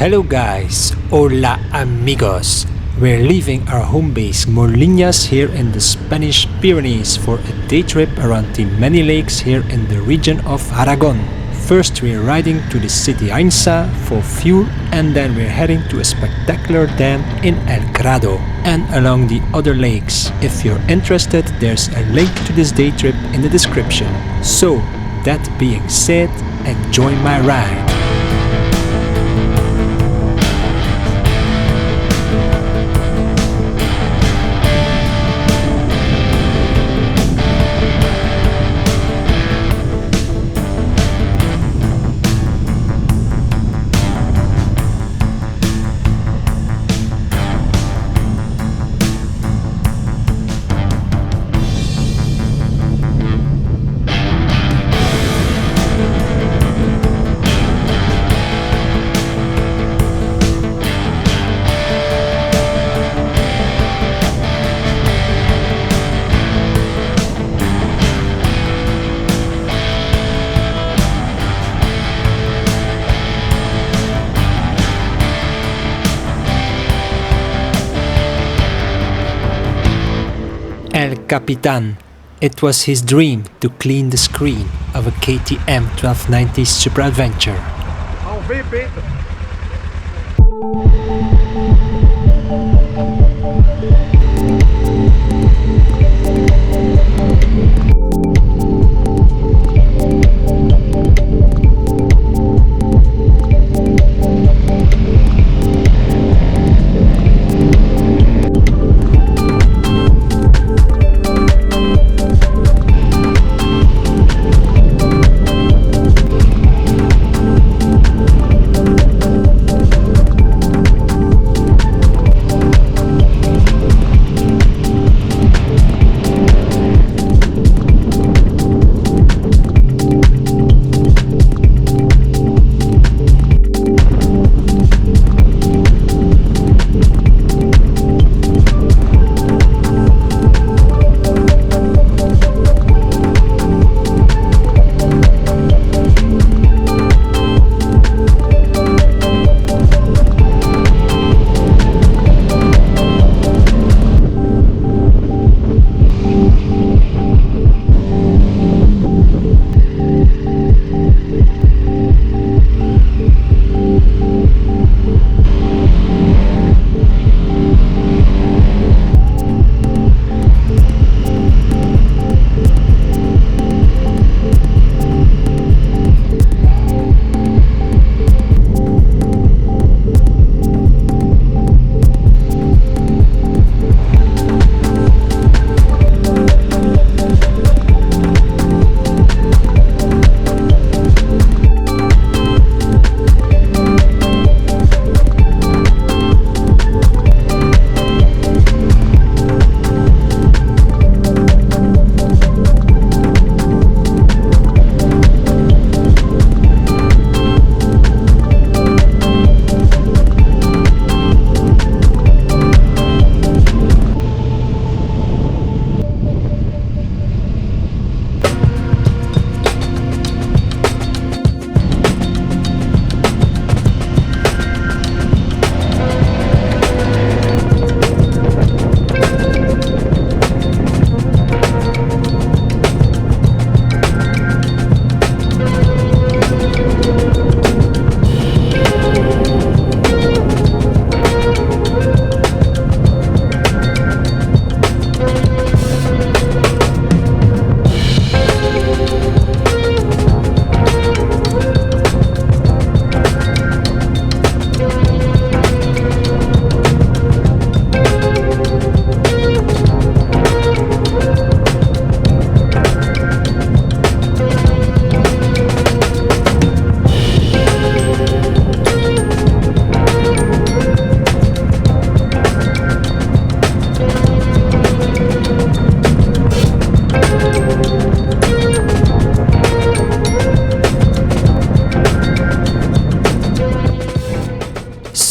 Hello guys, hola amigos. We're leaving our home base Molinias here in the Spanish Pyrenees for a day trip around the many lakes here in the region of Aragon. First we're riding to the city Ainsa for fuel, and then we're heading to a spectacular dam in El Grado and along the other lakes. If you're interested, there's a link to this day trip in the description. So, that being said, enjoy my ride. El Capitan. It was his dream to clean the screen of a KTM 1290 Super Adventure.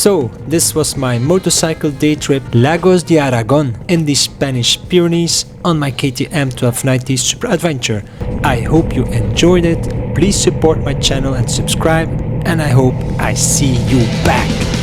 So, this was my motorcycle day trip Lagos de Aragon in the Spanish Pyrenees on my KTM 1290 Super Adventure. I hope you enjoyed it. Please support my channel and subscribe. and I hope I see you back.